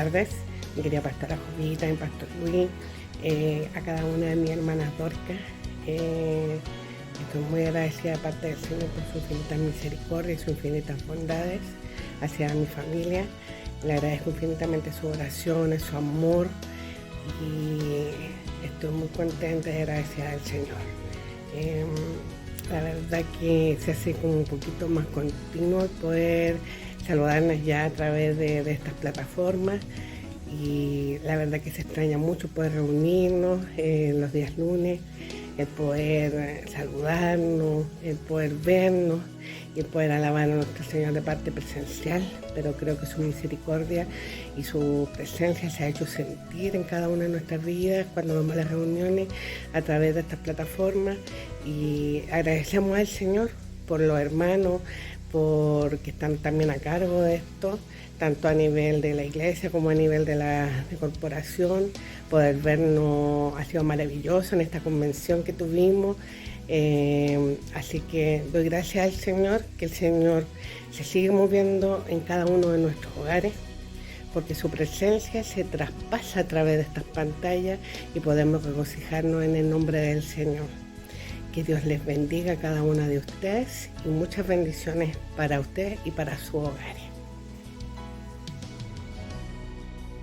tardes, mi querida pastora Jovita, mi pastor Luis, a cada una de mis hermanas Dorcas. Estoy muy agradecida de parte del Señor por su infinita misericordia y sus infinitas bondades hacia mi familia. Le agradezco infinitamente sus oraciones, su amor, y estoy muy contenta y agradecida del Señor. La verdad que se hace como un poquito más continuo el poder saludarnos ya a través de estas plataformas, y la verdad que se extraña mucho poder reunirnos los días lunes, el poder saludarnos, el poder vernos y el poder alabar a nuestro Señor de parte presencial, pero creo que su misericordia y su presencia se ha hecho sentir en cada una de nuestras vidas cuando vamos a las reuniones a través de estas plataformas, y agradecemos al Señor por los hermanos, porque están también a cargo de esto, tanto a nivel de la iglesia como a nivel de la corporación. Poder vernos ha sido maravilloso en esta convención que tuvimos, así que doy gracias al Señor, que el Señor se sigue moviendo en cada uno de nuestros hogares, porque su presencia se traspasa a través de estas pantallas y podemos regocijarnos en el nombre del Señor. Que Dios les bendiga a cada una de ustedes y muchas bendiciones para ustedes y para sus hogares.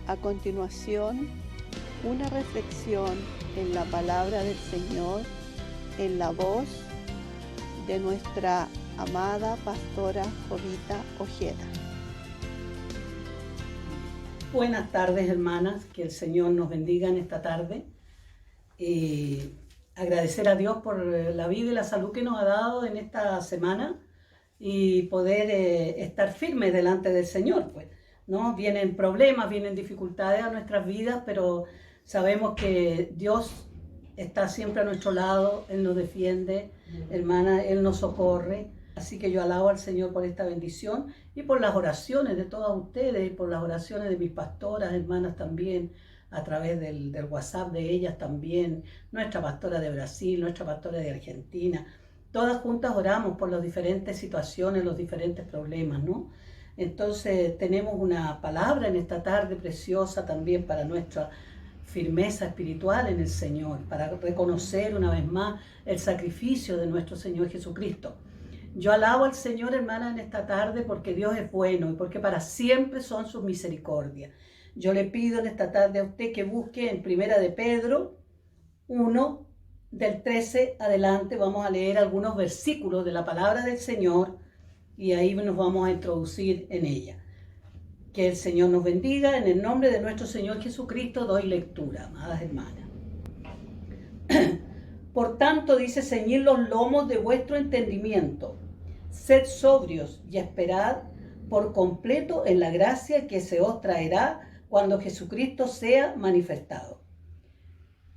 A continuación, una reflexión en la palabra del Señor, en la voz de nuestra amada pastora Jovita Ojeda. Buenas tardes, hermanas, que el Señor nos bendiga en esta tarde. Agradecer a Dios por la vida y la salud que nos ha dado en esta semana y poder estar firmes delante del Señor, pues, ¿no? Vienen problemas, vienen dificultades a nuestras vidas, pero sabemos que Dios está siempre a nuestro lado, Él nos defiende, hermana, Él nos socorre. Así que yo alabo al Señor por esta bendición y por las oraciones de todas ustedes y por las oraciones de mis pastoras, hermanas también, a través del WhatsApp de ellas también, nuestra pastora de Brasil, nuestra pastora de Argentina. Todas juntas oramos por las diferentes situaciones, los diferentes problemas, ¿no? Entonces tenemos una palabra en esta tarde preciosa también para nuestra firmeza espiritual en el Señor, para reconocer una vez más el sacrificio de nuestro Señor Jesucristo. Yo alabo al Señor, hermana, en esta tarde porque Dios es bueno y porque para siempre son sus misericordias. Yo le pido en esta tarde a usted que busque en Primera de Pedro 1, del 13 adelante. Vamos a leer algunos versículos de la palabra del Señor y ahí nos vamos a introducir en ella. Que el Señor nos bendiga. En el nombre de nuestro Señor Jesucristo doy lectura, amadas hermanas. Por tanto, dice, ceñid los lomos de vuestro entendimiento, sed sobrios y esperad por completo en la gracia que se os traerá cuando Jesucristo sea manifestado.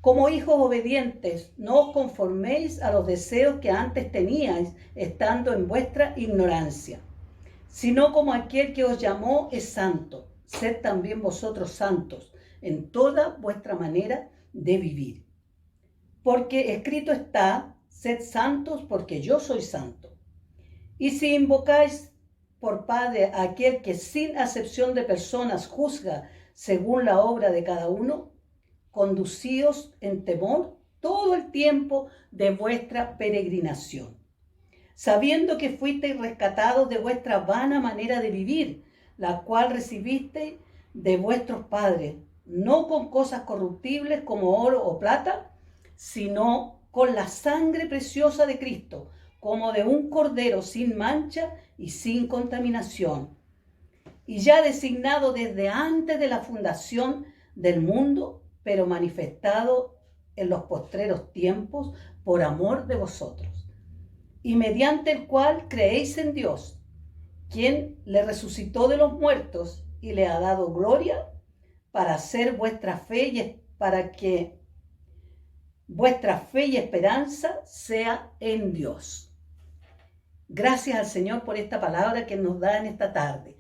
Como hijos obedientes, no os conforméis a los deseos que antes teníais, estando en vuestra ignorancia, sino como aquel que os llamó es santo, sed también vosotros santos en toda vuestra manera de vivir. Porque escrito está, sed santos porque yo soy santo. Y si invocáis por Padre a aquel que sin acepción de personas juzga según la obra de cada uno, conducíos en temor todo el tiempo de vuestra peregrinación, sabiendo que fuisteis rescatados de vuestra vana manera de vivir, la cual recibisteis de vuestros padres, no con cosas corruptibles como oro o plata, sino con la sangre preciosa de Cristo, como de un cordero sin mancha y sin contaminación, y ya designado desde antes de la fundación del mundo, pero manifestado en los postreros tiempos por amor de vosotros, y mediante el cual creéis en Dios, quien le resucitó de los muertos y le ha dado gloria, para hacer vuestra fe y para que vuestra fe y esperanza sea en Dios. Gracias al Señor por esta palabra que nos da en esta tarde.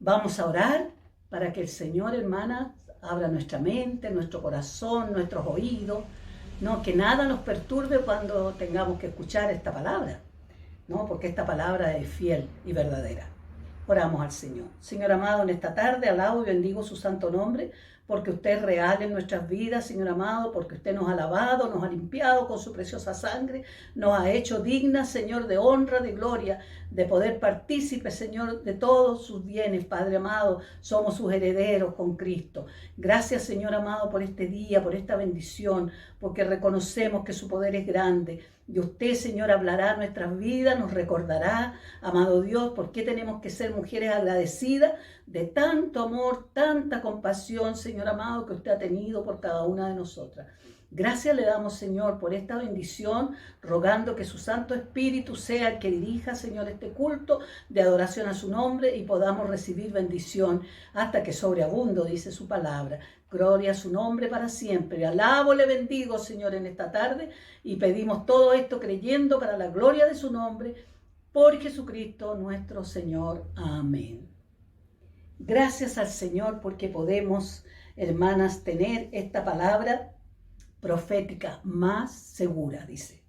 Vamos a orar para que el Señor, hermanas, abra nuestra mente, nuestro corazón, nuestros oídos, ¿no? Que nada nos perturbe cuando tengamos que escuchar esta palabra, ¿no? Porque esta palabra es fiel y verdadera. Oramos al Señor. Señor amado, en esta tarde alabo y bendigo su santo nombre, porque usted es real en nuestras vidas, Señor amado, porque usted nos ha lavado, nos ha limpiado con su preciosa sangre, nos ha hecho dignas, Señor, de honra, de gloria, de poder partícipe, Señor, de todos sus bienes, Padre amado. Somos sus herederos con Cristo. Gracias, Señor amado, por este día, por esta bendición, porque reconocemos que su poder es grande. Y usted, Señor, hablará a nuestras vidas, nos recordará, amado Dios, por qué tenemos que ser mujeres agradecidas de tanto amor, tanta compasión, Señor amado, que usted ha tenido por cada una de nosotras. Gracias le damos, Señor, por esta bendición, rogando que su Santo Espíritu sea el que dirija, Señor, este culto de adoración a su nombre y podamos recibir bendición hasta que sobreabundo, dice su palabra. Gloria a su nombre para siempre. Alabo, le bendigo, Señor, en esta tarde y pedimos todo esto creyendo para la gloria de su nombre, por Jesucristo nuestro Señor. Amén. Gracias al Señor porque podemos, hermanas, tener esta palabra profética más segura, dice.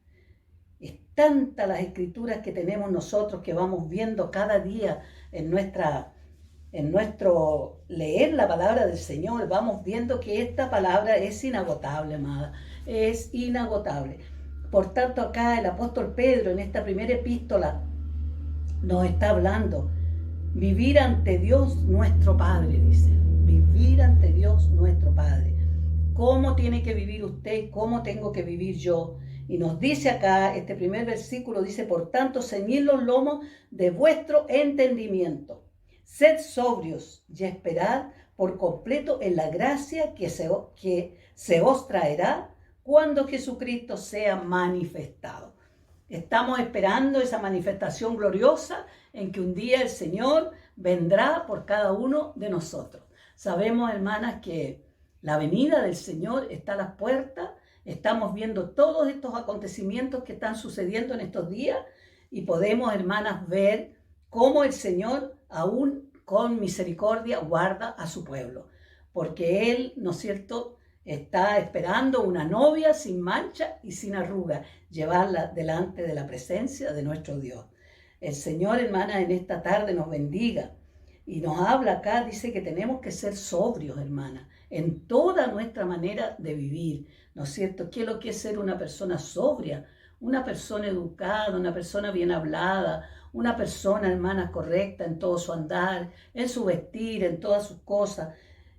Es tanta las escrituras que tenemos nosotros que vamos viendo cada día en nuestro leer la palabra del Señor, vamos viendo que esta palabra es inagotable, amada, es inagotable. Por tanto, acá el apóstol Pedro en esta primera epístola nos está hablando, vivir ante Dios nuestro Padre, dice, vivir ante Dios nuestro Padre. ¿Cómo tiene que vivir usted? ¿Cómo tengo que vivir yo? Y nos dice acá, este primer versículo dice, por tanto, ceñid los lomos de vuestro entendimiento. Sed sobrios y esperad por completo en la gracia que se os traerá cuando Jesucristo sea manifestado. Estamos esperando esa manifestación gloriosa en que un día el Señor vendrá por cada uno de nosotros. Sabemos, hermanas, que la venida del Señor está a las puertas. Estamos viendo todos estos acontecimientos que están sucediendo en estos días y podemos, hermanas, ver cómo el Señor aún con misericordia guarda a su pueblo. Porque Él, ¿no es cierto?, está esperando una novia sin mancha y sin arruga, llevarla delante de la presencia de nuestro Dios. El Señor, hermana, en esta tarde nos bendiga y nos habla acá, dice que tenemos que ser sobrios, hermana, en toda nuestra manera de vivir, ¿no es cierto? ¿Qué es lo que es ser una persona sobria? Una persona educada, una persona bien hablada, una persona, hermana, correcta en todo su andar, en su vestir, en todas sus cosas.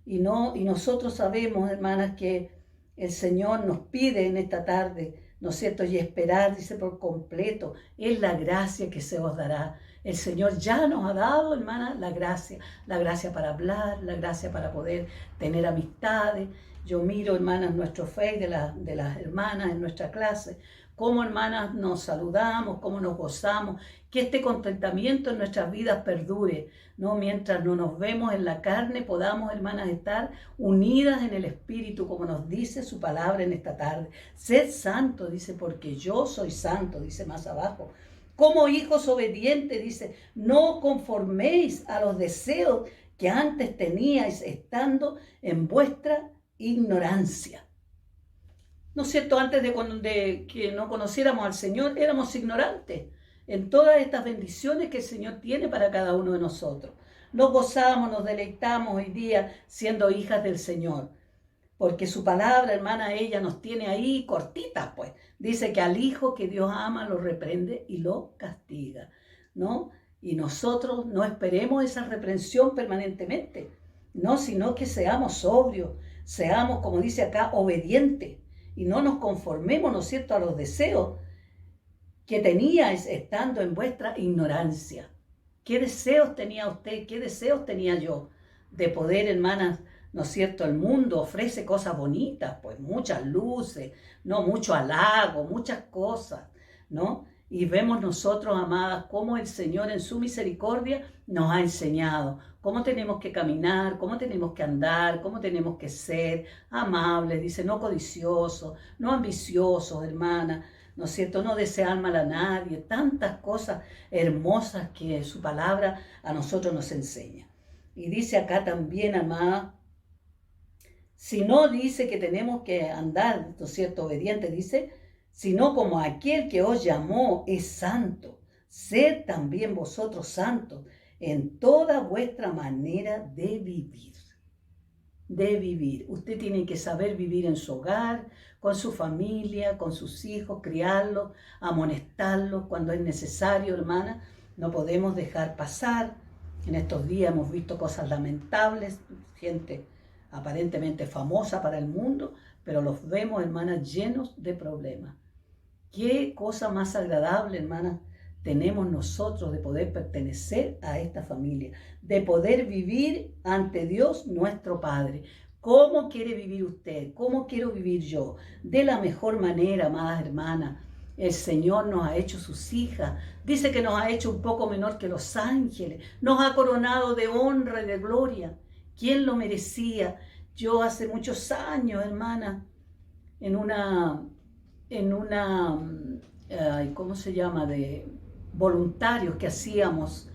Y nosotros sabemos, hermanas, que el Señor nos pide en esta tarde, ¿no es cierto? Y esperar, dice, por completo, es la gracia que se os dará. El Señor ya nos ha dado, hermana, la gracia para hablar, la gracia para poder tener amistades. Yo miro, hermanas, nuestro fe de las hermanas en nuestra clase, cómo, hermanas, nos saludamos, cómo nos gozamos, que este contentamiento en nuestras vidas perdure, ¿no? Mientras no nos vemos en la carne, podamos, hermanas, estar unidas en el Espíritu, como nos dice su palabra en esta tarde. Sed santos, dice, porque yo soy santo, dice más abajo. Como hijos obedientes, dice, no conforméis a los deseos que antes teníais estando en vuestra ignorancia. ¿No es cierto? Antes de que no conociéramos al Señor, éramos ignorantes en todas estas bendiciones que el Señor tiene para cada uno de nosotros. Nos gozamos, nos deleitamos hoy día siendo hijas del Señor. Porque su palabra, hermana, ella nos tiene ahí cortitas, pues. Dice que al hijo que Dios ama lo reprende y lo castiga, ¿no? Y nosotros no esperemos esa reprensión permanentemente, no, sino que seamos sobrios, seamos, como dice acá, obedientes y no nos conformemos, ¿no es cierto?, a los deseos que teníais estando en vuestra ignorancia. ¿Qué deseos tenía usted? ¿Qué deseos tenía yo? De poder, hermanas, ¿no es cierto? El mundo ofrece cosas bonitas, pues muchas luces, ¿no? Mucho halago, muchas cosas, ¿no? Y vemos nosotros, amadas, cómo el Señor en su misericordia nos ha enseñado cómo tenemos que caminar, cómo tenemos que andar, cómo tenemos que ser amables, dice, no codiciosos, no ambiciosos, hermana, ¿no es cierto? No desear mal a nadie, tantas cosas hermosas que su palabra a nosotros nos enseña. Y dice acá también, amada, si no dice que tenemos que andar, ¿no es cierto?, obediente, dice, sino como aquel que os llamó es santo, sed también vosotros santos en toda vuestra manera de vivir. De vivir. Usted tiene que saber vivir en su hogar, con su familia, con sus hijos, criarlos, amonestarlos cuando es necesario, hermana. No podemos dejar pasar. En estos días hemos visto cosas lamentables, gente aparentemente famosa para el mundo, pero los vemos, hermanas, llenos de problemas. Qué cosa más agradable, hermanas, tenemos nosotros de poder pertenecer a esta familia, de poder vivir ante Dios nuestro Padre. ¿Cómo quiere vivir usted? ¿Cómo quiero vivir yo? De la mejor manera, amadas hermanas. El Señor nos ha hecho sus hijas. Dice que nos ha hecho un poco menor que los ángeles. Nos ha coronado de honra y de gloria. ¿Quién lo merecía? Yo hace muchos años, hermana, en una ¿cómo se llama? De voluntarios que hacíamos,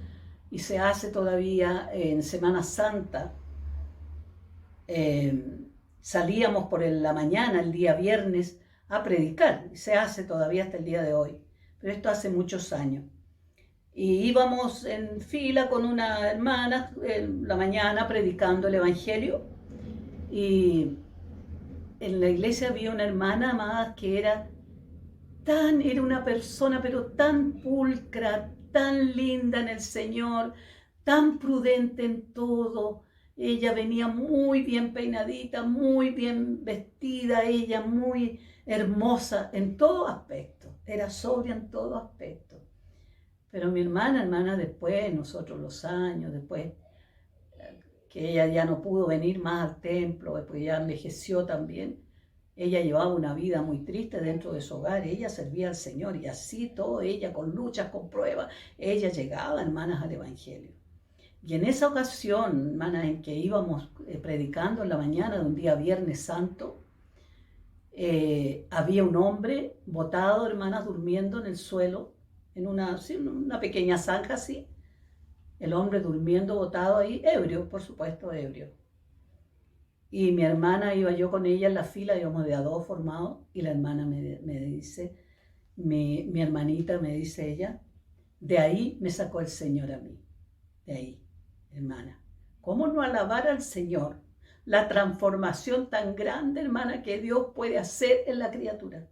y se hace todavía en Semana Santa. Salíamos por la mañana, el día viernes, a predicar, y se hace todavía hasta el día de hoy, pero esto hace muchos años. Y íbamos en fila con una hermana en la mañana predicando el Evangelio, y en la iglesia había una hermana, amada, que era una persona, pero tan pulcra, tan linda en el Señor, tan prudente en todo. Ella venía muy bien peinadita, muy bien vestida, ella muy hermosa en todo aspecto, era sobria en todo aspecto. Pero mi hermana, después, nosotros los años, después que ella ya no pudo venir más al templo, después ya envejeció también, ella llevaba una vida muy triste dentro de su hogar, ella servía al Señor y así todo, ella con luchas, con pruebas, ella llegaba, hermanas, al Evangelio. Y en esa ocasión, hermanas, en que íbamos predicando en la mañana de un día Viernes Santo, había un hombre botado, hermanas, durmiendo en el suelo, en una pequeña zanja así, el hombre durmiendo botado ahí, ebrio, por supuesto, ebrio. Y mi hermana, iba yo con ella en la fila, íbamos de a dos formados, y la hermana me dice, mi hermanita, me dice ella, de ahí me sacó el Señor a mí, de ahí, hermana. ¿Cómo no alabar al Señor? La transformación tan grande, hermana, que Dios puede hacer en la criatura.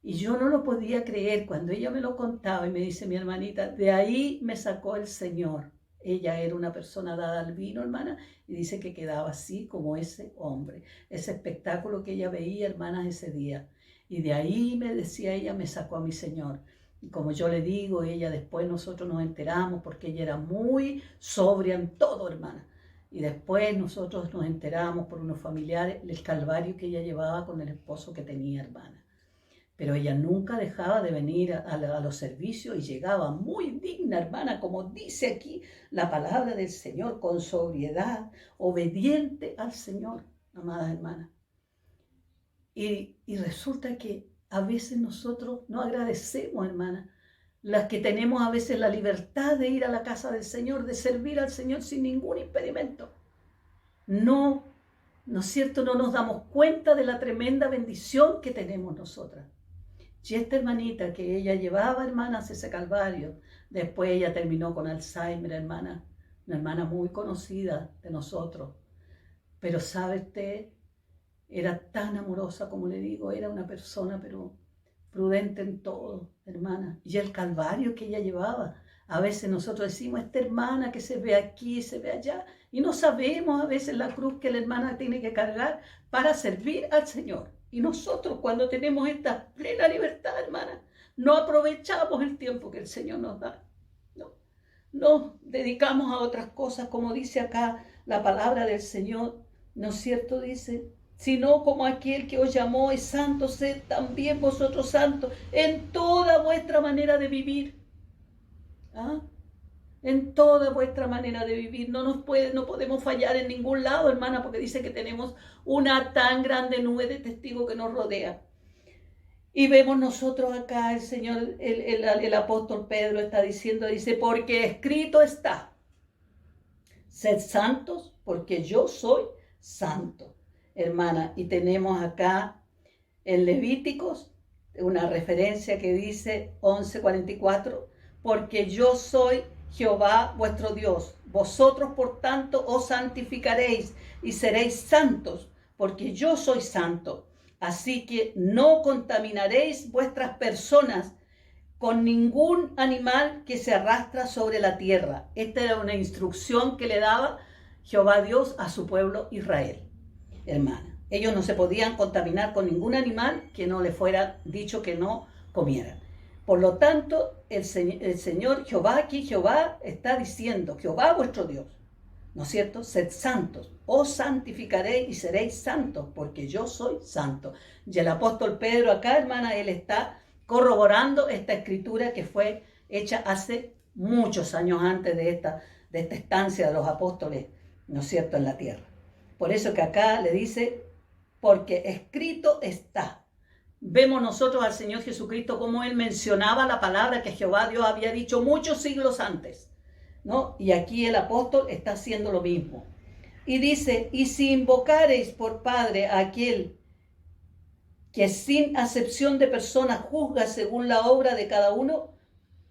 Y yo no lo podía creer cuando ella me lo contaba y me dice mi hermanita, de ahí me sacó el Señor. Ella era una persona dada al vino, hermana, y dice que quedaba así como ese hombre, ese espectáculo que ella veía, hermanas, ese día. Y de ahí, me decía ella, me sacó a mi Señor. Y como yo le digo, ella después nosotros nos enteramos, porque ella era muy sobria en todo, hermana. Y después nosotros nos enteramos por unos familiares el calvario que ella llevaba con el esposo que tenía, hermana. Pero ella nunca dejaba de venir a los servicios y llegaba muy digna, hermana, como dice aquí la palabra del Señor, con sobriedad, obediente al Señor, amadas hermanas. Y resulta que a veces nosotros no agradecemos, hermana, las que tenemos a veces la libertad de ir a la casa del Señor, de servir al Señor sin ningún impedimento. ¿No es cierto? No nos damos cuenta de la tremenda bendición que tenemos nosotras. Y esta hermanita que ella llevaba, hermanas, ese calvario, después ella terminó con Alzheimer, hermana, una hermana muy conocida de nosotros. Pero sabe usted, era tan amorosa, como le digo, era una persona, pero prudente en todo, hermana. Y el calvario que ella llevaba, a veces nosotros decimos, esta hermana que se ve aquí, se ve allá, y no sabemos a veces la cruz que la hermana tiene que cargar para servir al Señor. Y nosotros, cuando tenemos esta plena libertad, hermana, no aprovechamos el tiempo que el Señor nos da. No, nos dedicamos a otras cosas, como dice acá la palabra del Señor, ¿no es cierto? Dice, sino como aquel que os llamó es santo, sed también vosotros santos en toda vuestra manera de vivir. ¿Ah? En toda vuestra manera de vivir. No podemos fallar en ningún lado, hermana, porque dice que tenemos una tan grande nube de testigos que nos rodea. Y vemos nosotros acá, el Señor, el apóstol Pedro está diciendo, dice, porque escrito está, sed santos, porque yo soy santo, hermana. Y tenemos acá en Levíticos una referencia que dice 11:44, porque yo soy Jehová vuestro Dios. Vosotros, por tanto, os santificaréis y seréis santos, porque yo soy santo. Así que no contaminaréis vuestras personas con ningún animal que se arrastra sobre la tierra. Esta era una instrucción que le daba Jehová Dios a su pueblo Israel, hermana. Ellos no se podían contaminar con ningún animal que no le fuera dicho que no comieran. Por lo tanto, el Señor Jehová, aquí Jehová está diciendo, Jehová vuestro Dios, ¿no es cierto? Sed santos, os santificaréis y seréis santos, porque yo soy santo. Y el apóstol Pedro acá, hermana, él está corroborando esta escritura que fue hecha hace muchos años antes de esta estancia de los apóstoles, ¿no es cierto?, en la tierra. Por eso que acá le dice, porque escrito está. Vemos nosotros al Señor Jesucristo como Él mencionaba la palabra que Jehová Dios había dicho muchos siglos antes, ¿no? Y aquí el apóstol está haciendo lo mismo. Y dice, y si invocareis por Padre a aquel que sin acepción de personas juzga según la obra de cada uno,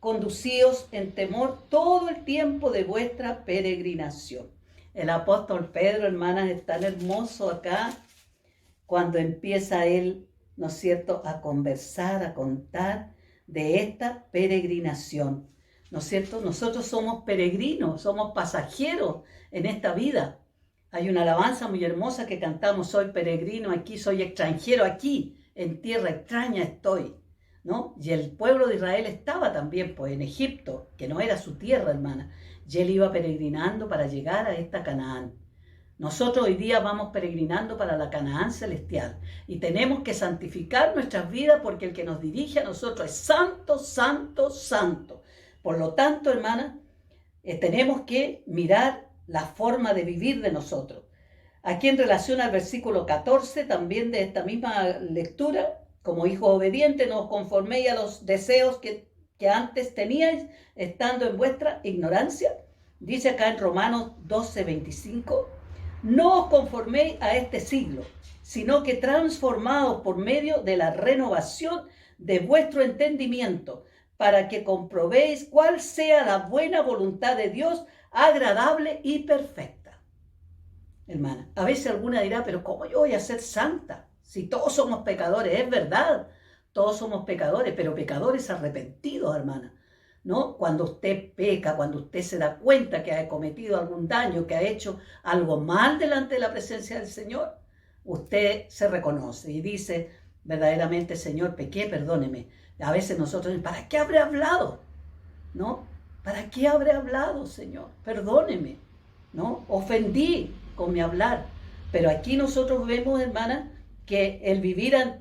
conducíos en temor todo el tiempo de vuestra peregrinación. El apóstol Pedro, hermanas, es tan hermoso acá cuando empieza él, ¿no es cierto?, a conversar, a contar de esta peregrinación, ¿no es cierto? Nosotros somos peregrinos, somos pasajeros en esta vida. Hay una alabanza muy hermosa que cantamos, soy peregrino aquí, soy extranjero aquí, en tierra extraña estoy, ¿no? Y el pueblo de Israel estaba también pues en Egipto, que no era su tierra, hermana, y él iba peregrinando para llegar a esta Canaán. Nosotros hoy día vamos peregrinando para la Canaán celestial y tenemos que santificar nuestras vidas porque el que nos dirige a nosotros es santo, santo, santo. Por lo tanto, hermana, tenemos que mirar la forma de vivir de nosotros. Aquí en relación al versículo 14, también de esta misma lectura, como hijos obedientes, no os conforméis a los deseos que antes teníais, estando en vuestra ignorancia. Dice acá en Romanos 12:25, no os conforméis a este siglo, sino que transformaos por medio de la renovación de vuestro entendimiento, para que comprobéis cuál sea la buena voluntad de Dios, agradable y perfecta. Hermana, a veces alguna dirá, pero ¿cómo yo voy a ser santa? Si todos somos pecadores, es verdad, todos somos pecadores, pero pecadores arrepentidos, hermana, ¿no? Cuando usted peca, cuando usted se da cuenta que ha cometido algún daño, que ha hecho algo mal delante de la presencia del Señor, usted se reconoce y dice, verdaderamente, Señor, pequé, perdóneme. A veces nosotros, ¿para qué habré hablado? ¿No? ¿Para qué habré hablado, Señor? Perdóneme, ¿no? Ofendí con mi hablar. Pero aquí nosotros vemos, hermana, que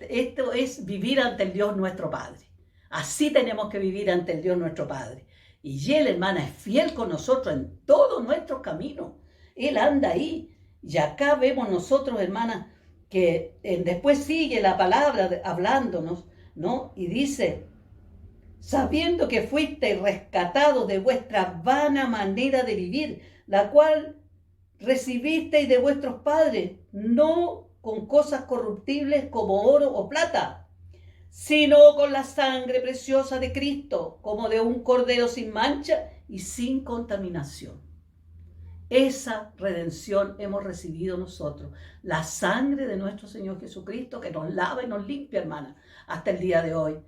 esto es vivir ante el Dios nuestro Padre. Así tenemos que vivir ante el Dios nuestro Padre. Y Él, hermana, es fiel con nosotros en todos nuestros caminos. Él anda ahí. Y acá vemos nosotros, hermana, que después sigue la palabra hablándonos, ¿no? Y dice, sabiendo que fuisteis rescatados de vuestra vana manera de vivir, la cual recibisteis de vuestros padres, no con cosas corruptibles como oro o plata, sino con la sangre preciosa de Cristo, como de un cordero sin mancha y sin contaminación. Esa redención hemos recibido nosotros, la sangre de nuestro Señor Jesucristo que nos lava y nos limpia, hermana, hasta el día de hoy.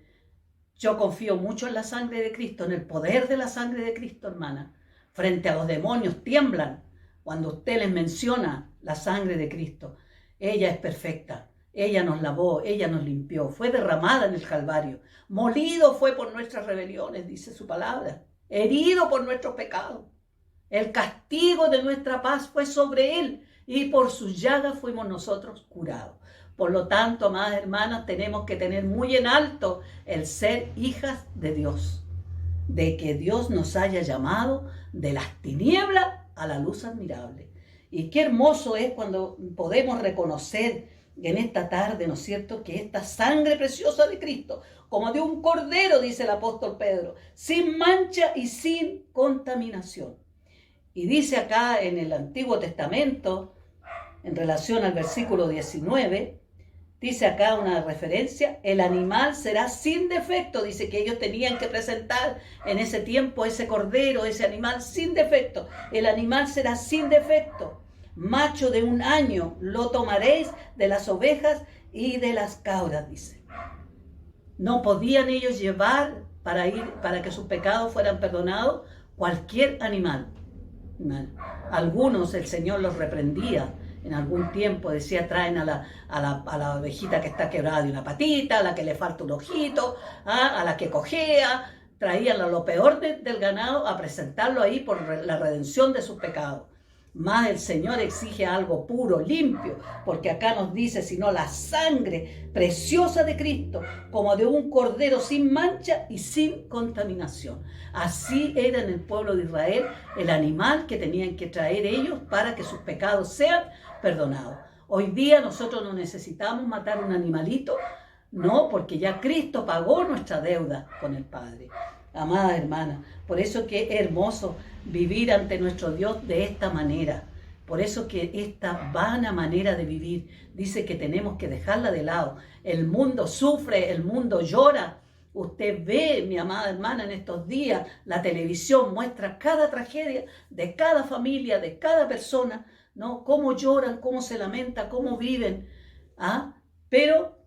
Yo confío mucho en la sangre de Cristo, en el poder de la sangre de Cristo, hermana. Frente a los demonios tiemblan cuando usted les menciona la sangre de Cristo. Ella es perfecta, ella nos lavó, ella nos limpió, fue derramada en el Calvario. Molido fue por nuestras rebeliones, dice su palabra, herido por nuestros pecados. El castigo de nuestra paz fue sobre él y por sus llagas fuimos nosotros curados. Por lo tanto, amadas hermanas, tenemos que tener muy en alto el ser hijas de Dios, de que Dios nos haya llamado de las tinieblas a la luz admirable. Y qué hermoso es cuando podemos reconocer en esta tarde, ¿no es cierto?, que esta sangre preciosa de Cristo, como de un cordero, dice el apóstol Pedro, sin mancha y sin contaminación. Y dice acá en el Antiguo Testamento, en relación al versículo 19, Dice acá una referencia, el animal será sin defecto. Dice que ellos tenían que presentar en ese tiempo ese cordero, ese animal sin defecto. El animal será sin defecto. Macho de 1 año lo tomaréis de las ovejas y de las cabras, dice. No podían ellos llevar para que sus pecados fueran perdonados cualquier animal. Algunos el Señor los reprendía. En algún tiempo decía, traen a la ovejita que está quebrada de una patita, a la que le falta un ojito, a la que cojea. Traían lo peor del ganado a presentarlo ahí por la redención de sus pecados. Más el Señor exige algo puro, limpio, porque acá nos dice, sino la sangre preciosa de Cristo, como de un cordero sin mancha y sin contaminación. Así era en el pueblo de Israel el animal que tenían que traer ellos para que sus pecados sean perdonados. Hoy día nosotros no necesitamos matar un animalito, no, porque ya Cristo pagó nuestra deuda con el Padre. Amadas hermanas, por eso que es hermoso vivir ante nuestro Dios de esta manera. Por eso que esta vana manera de vivir dice que tenemos que dejarla de lado. El mundo sufre, el mundo llora. Usted ve, mi amada hermana, en estos días la televisión muestra cada tragedia de cada familia, de cada persona, ¿no? Cómo lloran, cómo se lamentan, cómo viven. Pero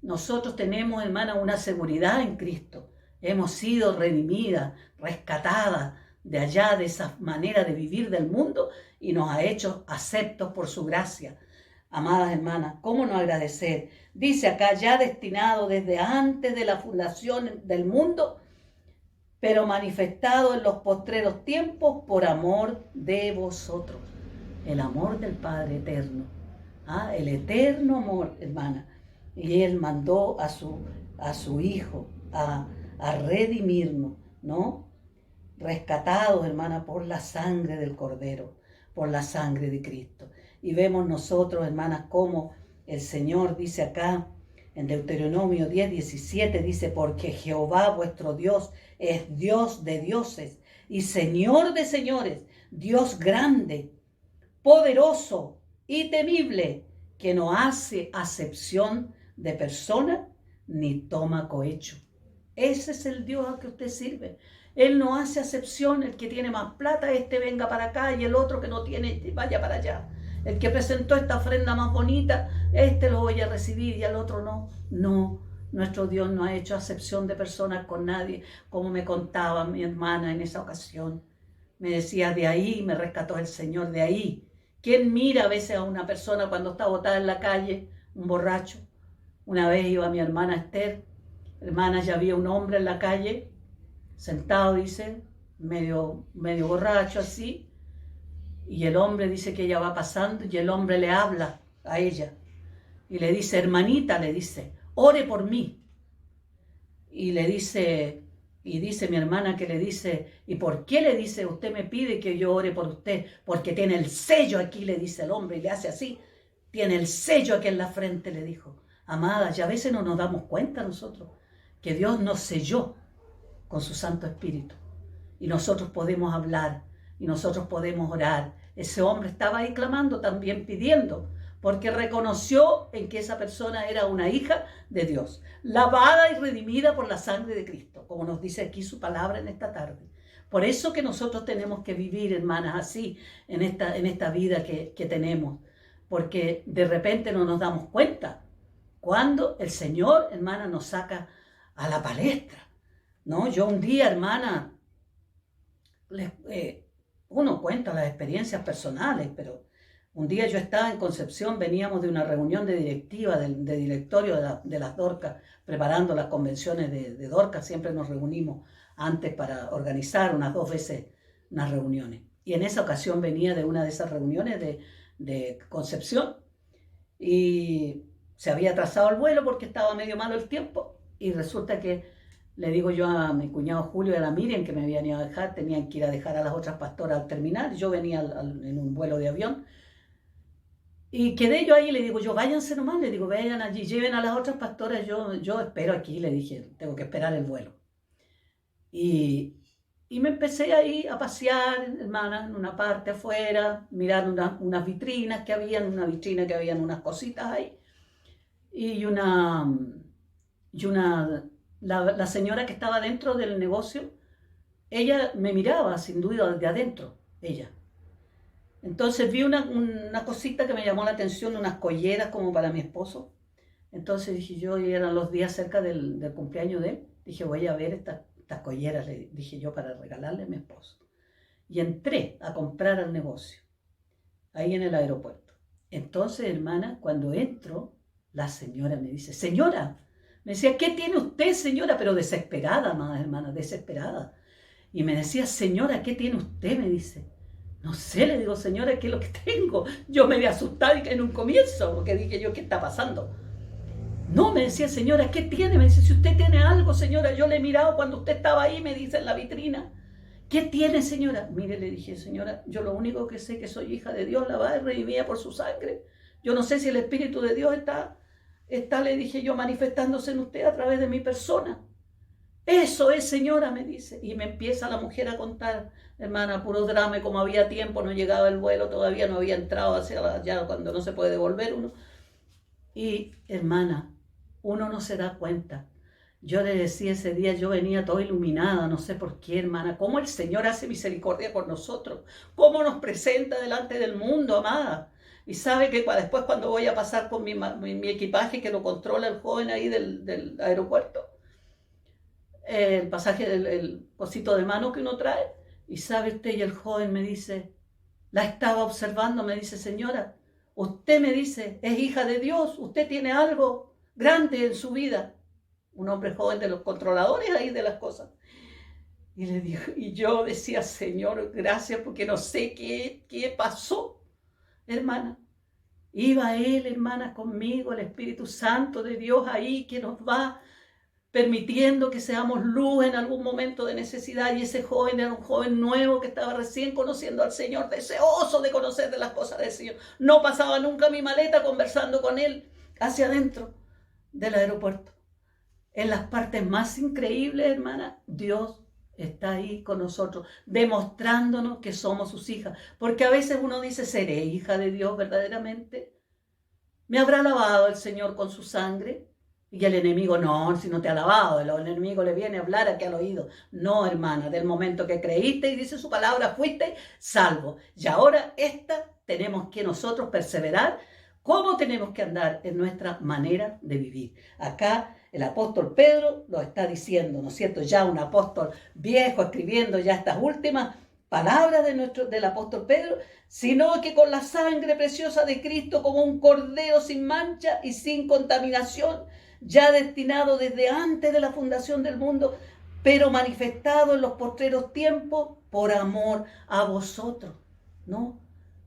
nosotros tenemos, hermana, una seguridad en Cristo. Hemos sido redimidas, rescatadas de allá, de esa manera de vivir del mundo, y nos ha hecho aceptos por su gracia. Amadas hermanas, ¿cómo no agradecer? Dice acá, ya destinado desde antes de la fundación del mundo, pero manifestado en los postreros tiempos por amor de vosotros. El amor del Padre eterno. El eterno amor, hermana. Y Él mandó a su Hijo a redimirnos, ¿no? Rescatados, hermana, por la sangre del Cordero, por la sangre de Cristo. Y vemos nosotros, hermanas, cómo el Señor dice acá, en Deuteronomio 10:17, dice, porque Jehová vuestro Dios es Dios de dioses y Señor de señores, Dios grande, poderoso y temible, que no hace acepción de persona ni toma cohecho. Ese es el Dios al que usted sirve. Él no hace acepción, el que tiene más plata, venga para acá, y el otro que no tiene, vaya para allá. El que presentó esta ofrenda más bonita, lo voy a recibir y al otro no. No, nuestro Dios no ha hecho acepción de personas con nadie, como me contaba mi hermana en esa ocasión. Me decía, de ahí me rescató el Señor, de ahí. ¿Quién mira a veces a una persona cuando está botada en la calle, un borracho? Una vez iba mi hermana Esther. Hermana, ya había un hombre en la calle, sentado, dice, medio borracho así, y el hombre dice que ella va pasando, y el hombre le habla a ella, y le dice, hermanita, le dice, ore por mí. Y dice mi hermana que le dice, ¿y por qué le dice, usted me pide que yo ore por usted? Porque tiene el sello aquí, le dice el hombre, y le hace así, tiene el sello aquí en la frente, le dijo. Amadas, ya a veces no nos damos cuenta nosotros que Dios nos selló con su Santo Espíritu. Y nosotros podemos hablar, y nosotros podemos orar. Ese hombre estaba ahí clamando, también pidiendo, porque reconoció en que esa persona era una hija de Dios, lavada y redimida por la sangre de Cristo, como nos dice aquí su palabra en esta tarde. Por eso que nosotros tenemos que vivir, hermanas, así, en esta vida que tenemos, porque de repente no nos damos cuenta cuando el Señor, hermana, nos saca a la palestra, ¿no? Yo un día, hermana, uno cuenta las experiencias personales, pero un día yo estaba en Concepción, veníamos de una reunión de directiva, de directorio de las Dorcas, preparando las convenciones de Dorcas, siempre nos reunimos antes para organizar unas 2 veces unas reuniones. Y en esa ocasión venía de una de esas reuniones de Concepción, y se había atrasado el vuelo porque estaba medio malo el tiempo, y resulta que le digo yo a mi cuñado Julio y a la Miriam que me habían ido a dejar, tenían que ir a dejar a las otras pastoras al terminal, yo venía en un vuelo de avión, y quedé yo ahí, le digo yo, váyanse nomás, le digo, vayan allí, lleven a las otras pastoras, yo espero aquí, le dije, tengo que esperar el vuelo. Y me empecé ahí a pasear, hermana, en una parte afuera, mirar unas vitrinas que habían, una vitrina que habían unas cositas ahí. y la señora que estaba dentro del negocio, ella me miraba sin duda de adentro, ella. Entonces vi una cosita que me llamó la atención, unas colleras como para mi esposo. Entonces dije yo, y eran los días cerca del cumpleaños de él, dije voy a ver estas colleras, le dije yo, para regalarle a mi esposo. Y entré a comprar al negocio, ahí en el aeropuerto. Entonces, hermana, cuando entro, la señora me dice, señora, me decía, ¿qué tiene usted, señora? Pero desesperada, más hermana, desesperada. Y me decía, señora, ¿qué tiene usted? Me dice. No sé, le digo, señora, ¿qué es lo que tengo? Yo me había asustado en un comienzo, porque dije yo, ¿qué está pasando? No, me decía, señora, ¿qué tiene? Me dice, si usted tiene algo, señora, yo le he mirado cuando usted estaba ahí, me dice en la vitrina. ¿Qué tiene, señora? Mire, le dije, señora, yo lo único que sé es que soy hija de Dios, lavada y redimida por su sangre. Yo no sé si el Espíritu de Dios está, le dije yo, manifestándose en usted a través de mi persona. Eso es, señora, me dice. Y me empieza la mujer a contar, hermana, puro drama, y como había tiempo, no llegaba el vuelo, todavía no había entrado hacia allá cuando no se puede devolver uno. Y, hermana, uno no se da cuenta. Yo le decía ese día, yo venía toda iluminada, no sé por qué, hermana, cómo el Señor hace misericordia con nosotros, cómo nos presenta delante del mundo, amada. Y sabe que después cuando voy a pasar con mi equipaje, que lo controla el joven ahí del aeropuerto, el pasaje, el cosito de mano que uno trae, y sabe usted, y el joven me dice, la estaba observando, me dice, señora, usted, me dice, es hija de Dios, usted tiene algo grande en su vida. Un hombre joven de los controladores ahí de las cosas. Y le dijo, y yo decía, Señor, gracias, porque no sé qué pasó, hermana. Iba él, hermana, conmigo, el Espíritu Santo de Dios ahí, que nos va permitiendo que seamos luz en algún momento de necesidad. Y ese joven era un joven nuevo que estaba recién conociendo al Señor, deseoso de conocer de las cosas del Señor. No pasaba nunca mi maleta conversando con él hacia adentro del aeropuerto. En las partes más increíbles, hermana, Dios está ahí con nosotros, demostrándonos que somos sus hijas. Porque a veces uno dice, ¿seré hija de Dios verdaderamente? ¿Me habrá lavado el Señor con su sangre? Y el enemigo, no, si no te ha lavado, el enemigo le viene a hablar aquí al oído. No, hermana, del momento que creíste y dice su palabra, fuiste salvo. Y ahora tenemos que nosotros perseverar. ¿Cómo tenemos que andar en nuestra manera de vivir? Acá el apóstol Pedro lo está diciendo, ¿no es cierto? Ya un apóstol viejo escribiendo ya estas últimas palabras del apóstol Pedro, sino que con la sangre preciosa de Cristo, como un cordero sin mancha y sin contaminación, ya destinado desde antes de la fundación del mundo, pero manifestado en los postreros tiempos por amor a vosotros, ¿no?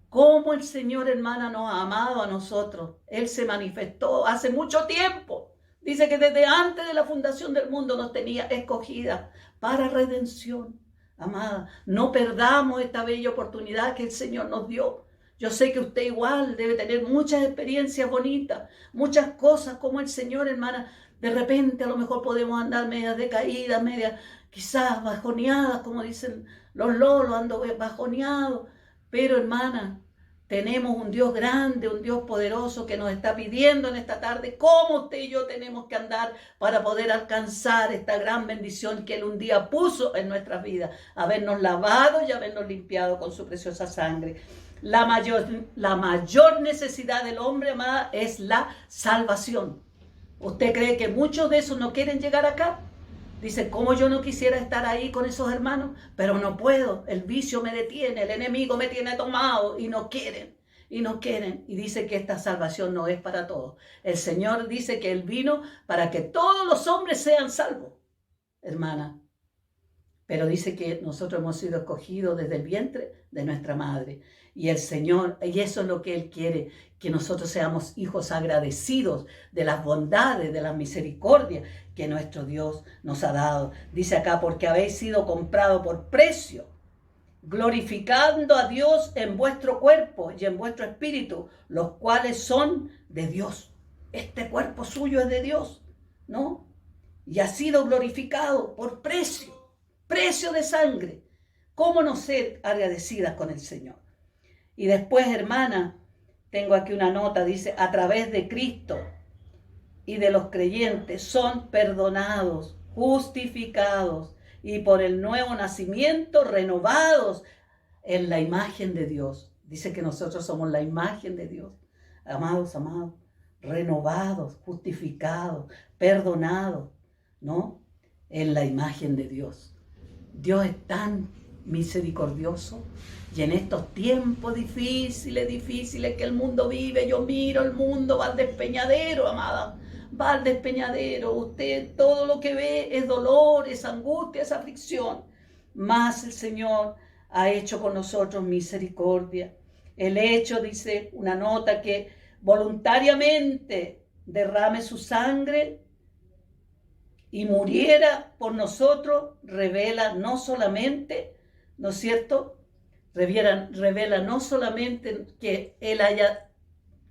Cómo el Señor, hermana, nos ha amado a nosotros. Él se manifestó hace mucho tiempo. Dice que desde antes de la fundación del mundo nos tenía escogida para redención. Amada, no perdamos esta bella oportunidad que el Señor nos dio. Yo sé que usted igual debe tener muchas experiencias bonitas, muchas cosas como el Señor, hermana. De repente a lo mejor podemos andar medias decaídas, medias quizás bajoneadas, como dicen los lolos, ando bajoneado. Pero, hermana, tenemos un Dios grande, un Dios poderoso que nos está pidiendo en esta tarde cómo usted y yo tenemos que andar para poder alcanzar esta gran bendición que Él un día puso en nuestras vidas, habernos lavado y habernos limpiado con su preciosa sangre. La mayor necesidad del hombre, amada, es la salvación. ¿Usted cree que muchos de esos no quieren llegar acá? Dice, ¿cómo yo no quisiera estar ahí con esos hermanos? Pero no puedo, el vicio me detiene, el enemigo me tiene tomado y no quieren, y dice que esta salvación no es para todos. El Señor dice que Él vino para que todos los hombres sean salvos, hermana. Pero dice que nosotros hemos sido escogidos desde el vientre de nuestra madre. Y el Señor, y eso es lo que Él quiere, que nosotros seamos hijos agradecidos de las bondades, de la misericordia que nuestro Dios nos ha dado. Dice acá, porque habéis sido comprado por precio, glorificando a Dios en vuestro cuerpo y en vuestro espíritu, los cuales son de Dios. Este cuerpo suyo es de Dios, ¿no? Y ha sido glorificado por precio de sangre. ¿Cómo no ser agradecidas con el Señor? Y después, hermana, tengo aquí una nota, dice, a través de Cristo, y de los creyentes son perdonados, justificados y por el nuevo nacimiento renovados en la imagen de Dios. Dice que nosotros somos la imagen de Dios. Amados, renovados, justificados, perdonados, ¿no? En la imagen de Dios. Dios es tan misericordioso y en estos tiempos difíciles que el mundo vive, yo miro el mundo, va al despeñadero, amada, va al despeñadero. Usted todo lo que ve es dolor, es angustia, es aflicción. Mas el Señor ha hecho con nosotros misericordia. El hecho, dice una nota, que voluntariamente derrame su sangre y muriera por nosotros, revela no solamente, ¿no es cierto? Revela no solamente que Él haya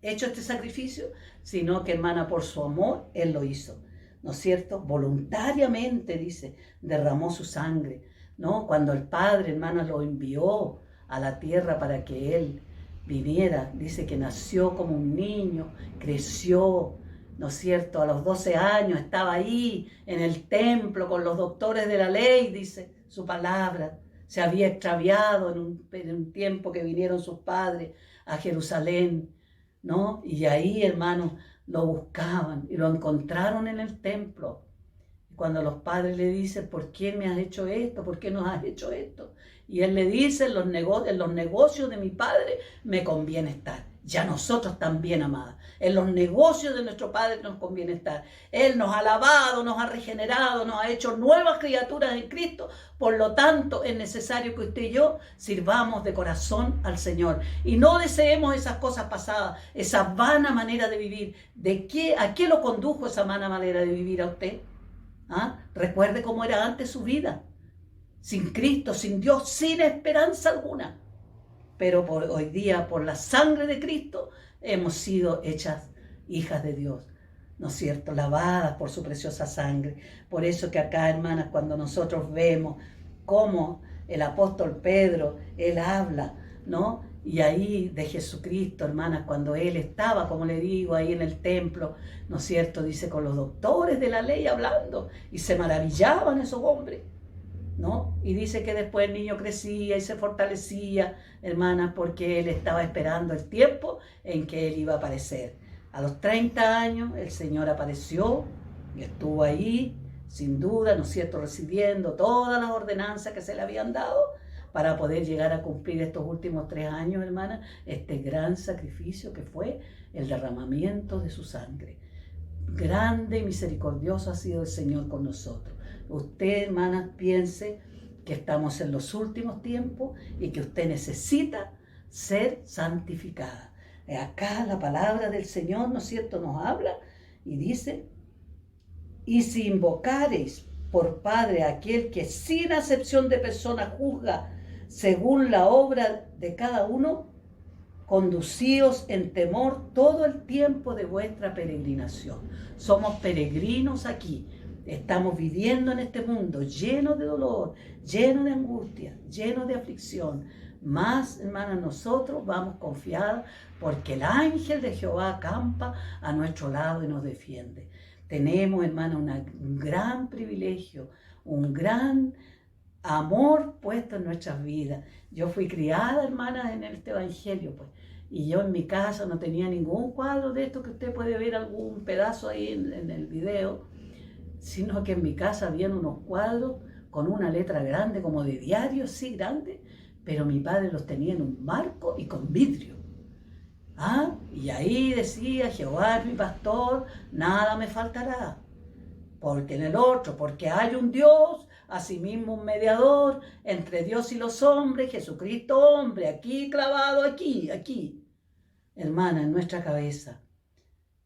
hecho este sacrificio, sino que, hermana, por su amor, Él lo hizo, ¿no es cierto? Voluntariamente, dice, derramó su sangre, ¿no? Cuando el Padre, hermana, lo envió a la tierra para que Él viniera, dice que nació como un niño, creció, ¿no es cierto? A los 12 años estaba ahí en el templo con los doctores de la ley, dice su palabra. Se había extraviado en un tiempo que vinieron sus padres a Jerusalén, ¿no? Y ahí, hermanos, lo buscaban y lo encontraron en el templo. Cuando los padres le dicen, ¿por qué me has hecho esto? ¿Por qué nos has hecho esto? Y él le dice, en los negocios de mi Padre me conviene estar. Ya nosotros también, amada. En los negocios de nuestro Padre nos conviene estar. Él nos ha lavado, nos ha regenerado, nos ha hecho nuevas criaturas en Cristo. Por lo tanto, es necesario que usted y yo sirvamos de corazón al Señor. Y no deseemos esas cosas pasadas, esa vana manera de vivir. ¿A qué lo condujo esa vana manera de vivir a usted? ¿Ah? Recuerde cómo era antes su vida. Sin Cristo, sin Dios, sin esperanza alguna. Pero hoy día, por la sangre de Cristo, hemos sido hechas hijas de Dios, ¿no es cierto? Lavadas por su preciosa sangre. Por eso que acá, hermanas, cuando nosotros vemos cómo el apóstol Pedro, él habla, ¿no? Y ahí de Jesucristo, hermanas, cuando él estaba, como le digo, ahí en el templo, ¿no es cierto? Dice, con los doctores de la ley hablando, y se maravillaban esos hombres, ¿no? Y dice que después el niño crecía y se fortalecía, hermanas, porque él estaba esperando el tiempo en que él iba a aparecer. A los 30 años el Señor apareció y estuvo ahí, sin duda, ¿no es cierto?, recibiendo todas las ordenanzas que se le habían dado para poder llegar a cumplir estos últimos 3 años, hermanas, este gran sacrificio que fue el derramamiento de su sangre. Grande y misericordioso ha sido el Señor con nosotros. Usted, hermanas, piense que estamos en los últimos tiempos y que usted necesita ser santificada. Acá la palabra del Señor, ¿no es cierto?, nos habla y dice, y si invocareis por Padre a aquel que sin acepción de persona juzga según la obra de cada uno, conducíos en temor todo el tiempo de vuestra peregrinación. Somos peregrinos aquí. Estamos viviendo en este mundo lleno de dolor, lleno de angustia, lleno de aflicción. Más, hermanas, nosotros vamos confiados porque el ángel de Jehová acampa a nuestro lado y nos defiende. Tenemos, hermanas, un gran privilegio, un gran amor puesto en nuestras vidas. Yo fui criada, hermanas, en este evangelio, pues. Y yo en mi casa no tenía ningún cuadro de esto que usted puede ver algún pedazo ahí en el video, sino que en mi casa habían unos cuadros con una letra grande, como de diario, sí, grande, pero mi padre los tenía en un marco y con vidrio. Y ahí decía, Jehová es mi pastor, nada me faltará. Porque en el otro, porque hay un Dios, asimismo un mediador entre Dios y los hombres, Jesucristo hombre, aquí clavado, aquí, hermana, en nuestra cabeza.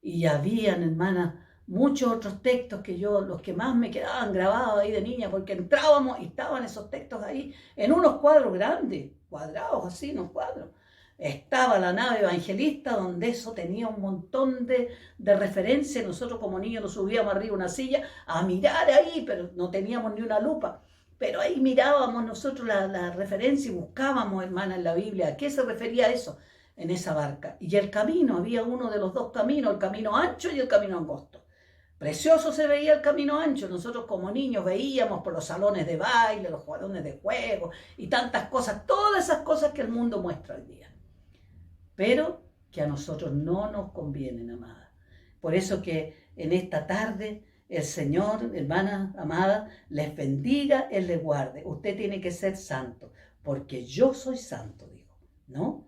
Y habían, hermana, muchos otros textos que los que más me quedaban grabados ahí de niña, porque entrábamos y estaban esos textos ahí en unos cuadros grandes, cuadrados así, unos cuadros. Estaba la nave evangelista, donde eso tenía un montón de referencias. Nosotros como niños nos subíamos arriba de una silla a mirar ahí, pero no teníamos ni una lupa. Pero ahí mirábamos nosotros la referencia y buscábamos, hermana, en la Biblia, ¿a qué se refería eso en esa barca? Y el camino, había uno de los dos caminos, el camino ancho y el camino angosto. Precioso se veía el camino ancho. Nosotros como niños veíamos por los salones de baile, los salones de juego y tantas cosas, todas esas cosas que el mundo muestra hoy día. Pero que a nosotros no nos convienen, amada. Por eso que en esta tarde el Señor, hermana amada, les bendiga, Él les guarde. Usted tiene que ser santo, porque yo soy santo, dijo, ¿no?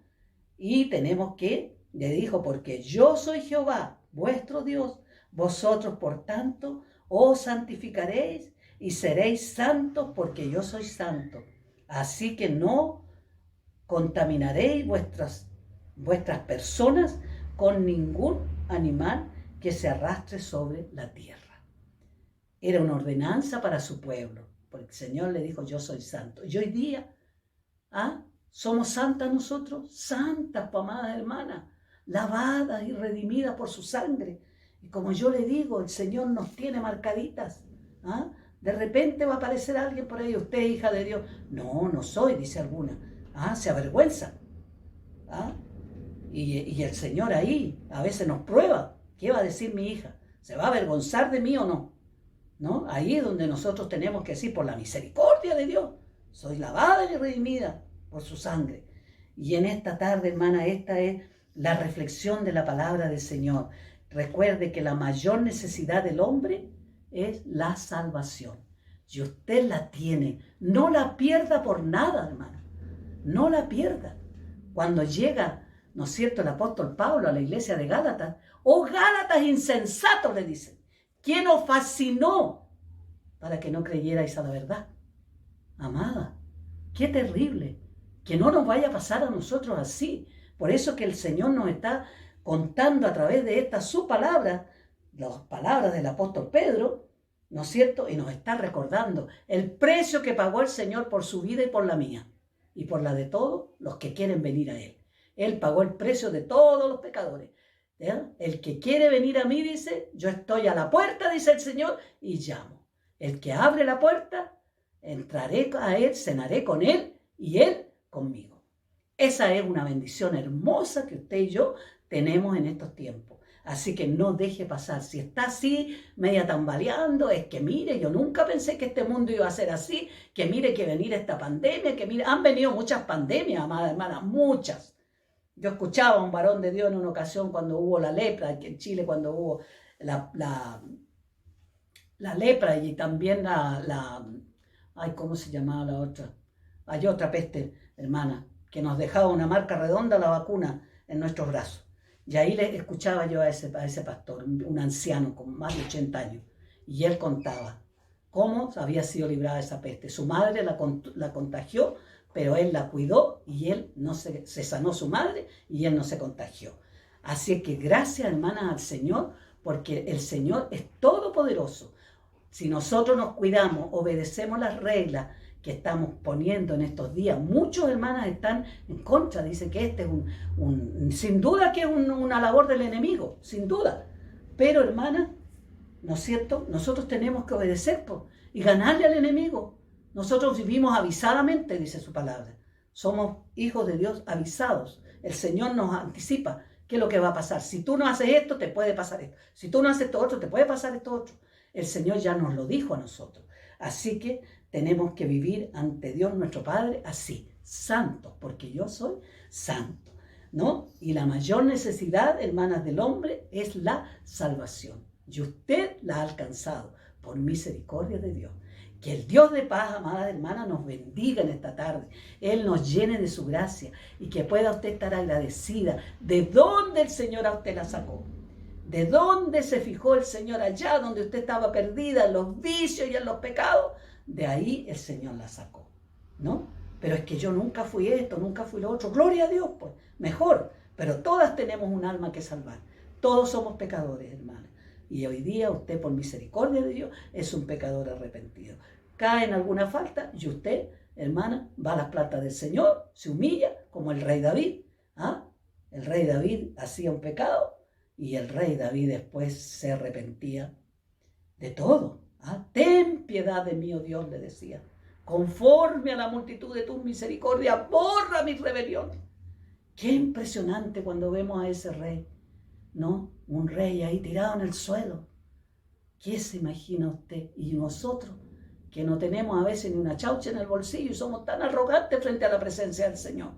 Y tenemos que, le dijo, porque yo soy Jehová, vuestro Dios. Vosotros, por tanto, os santificaréis y seréis santos porque yo soy santo. Así que no contaminaréis vuestras personas con ningún animal que se arrastre sobre la tierra. Era una ordenanza para su pueblo, porque el Señor le dijo, yo soy santo. Y hoy día, ¿somos santas nosotros? Santas, amadas hermanas, lavadas y redimidas por su sangre. Y como yo le digo, el Señor nos tiene marcaditas. De repente va a aparecer alguien por ahí, usted es hija de Dios. No, no soy, dice alguna. Se avergüenza. Y el Señor ahí a veces nos prueba. ¿Qué va a decir mi hija? ¿Se va a avergonzar de mí o no? ¿No? Ahí es donde nosotros tenemos que decir, por la misericordia de Dios, soy lavada y redimida por su sangre. Y en esta tarde, hermana, esta es la reflexión de la palabra del Señor. Recuerde que la mayor necesidad del hombre es la salvación. Y usted la tiene. No la pierda por nada, hermana. No la pierda. Cuando llega, ¿no es cierto?, el apóstol Pablo a la iglesia de Gálatas, ¡oh Gálatas insensatos!, le dicen. ¿Quién os fascinó para que no creyerais a la verdad? Amada, qué terrible. Que no nos vaya a pasar a nosotros así. Por eso que el Señor nos está contando a través de esta su palabra, las palabras del apóstol Pedro, ¿no es cierto? Y nos está recordando el precio que pagó el Señor por su vida y por la mía, y por la de todos los que quieren venir a Él. Él pagó el precio de todos los pecadores. El que quiere venir a mí, dice, yo estoy a la puerta, dice el Señor, y llamo. El que abre la puerta, entraré a Él, cenaré con Él y Él conmigo. Esa es una bendición hermosa que usted y yo tenemos en estos tiempos. Así que no deje pasar. Si está así, media tambaleando, es que mire, yo nunca pensé que este mundo iba a ser así, que mire que venir esta pandemia, que mire, han venido muchas pandemias, amadas hermanas, muchas. Yo escuchaba a un varón de Dios en una ocasión cuando hubo la lepra, aquí en Chile cuando hubo la lepra y también ¿cómo se llamaba la otra? Hay otra peste, hermana, que nos dejaba una marca redonda la vacuna en nuestros brazos. Y ahí le escuchaba yo a ese pastor, un anciano con más de 80 años, y él contaba cómo había sido librada esa peste. Su madre la contagió, pero él la cuidó y él no se sanó su madre y él no se contagió. Así que gracias, hermanas, al Señor, porque el Señor es todopoderoso. Si nosotros nos cuidamos, obedecemos las reglas que estamos poniendo en estos días, muchos hermanas están en contra, dicen que este es sin duda que es una labor del enemigo, sin duda. Pero, hermanas, ¿no es cierto? Nosotros tenemos que obedecer y ganarle al enemigo. Nosotros vivimos avisadamente, dice su palabra. Somos hijos de Dios avisados. El Señor nos anticipa qué es lo que va a pasar. Si tú no haces esto, te puede pasar esto. Si tú no haces esto otro, te puede pasar esto otro. El Señor ya nos lo dijo a nosotros. Así que tenemos que vivir ante Dios nuestro Padre así, santos, porque yo soy santo, ¿no? Y la mayor necesidad, hermanas, del hombre es la salvación. Y usted la ha alcanzado por misericordia de Dios. Que el Dios de paz, amada hermana, nos bendiga en esta tarde. Él nos llene de su gracia y que pueda usted estar agradecida de dónde el Señor a usted la sacó. De dónde se fijó el Señor allá donde usted estaba perdida en los vicios y en los pecados. De ahí el Señor la sacó, ¿no? Pero es que yo nunca fui esto, nunca fui lo otro. Gloria a Dios, pues, mejor. Pero todas tenemos un alma que salvar. Todos somos pecadores, hermana. Y hoy día usted, por misericordia de Dios, es un pecador arrepentido. Cae en alguna falta y usted, hermana, va a las plantas del Señor, se humilla como el rey David. El rey David hacía un pecado y el rey David después se arrepentía de todo. Ten piedad de mí, oh Dios, le decía. Conforme a la multitud de tus misericordias, borra mis rebeliones. Qué impresionante cuando vemos a ese rey, ¿no? Un rey ahí tirado en el suelo, ¿Qué se imagina usted? Y nosotros, que no tenemos a veces ni una chaucha en el bolsillo y somos tan arrogantes frente a la presencia del Señor.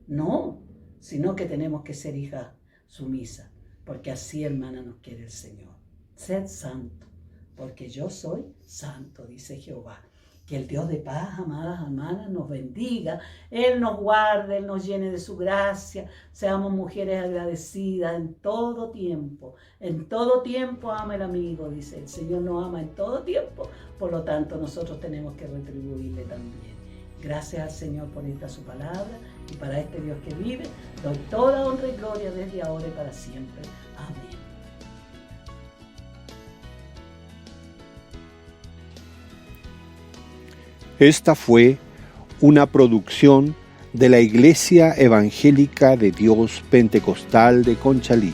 No, sino que tenemos que ser hijas sumisas, porque así, hermana, nos quiere el Señor. Sed santo, porque yo soy santo, dice Jehová. Que el Dios de paz, amadas hermanas, nos bendiga, Él nos guarde, Él nos llene de su gracia, seamos mujeres agradecidas en todo tiempo. En todo tiempo ama el amigo, dice, el Señor nos ama en todo tiempo, por lo tanto nosotros tenemos que retribuirle también. Gracias al Señor por esta su palabra y para este Dios que vive, doy toda honra y gloria desde ahora y para siempre. Amén. Esta fue una producción de la Iglesia Evangélica de Dios Pentecostal de Conchalí.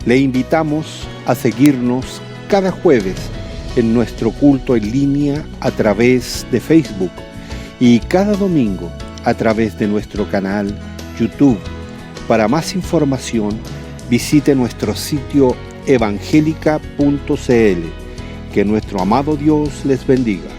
Le invitamos a seguirnos cada jueves en nuestro culto en línea a través de Facebook y cada domingo a través de nuestro canal YouTube. Para más información, visite nuestro sitio evangelica.cl. Que nuestro amado Dios les bendiga.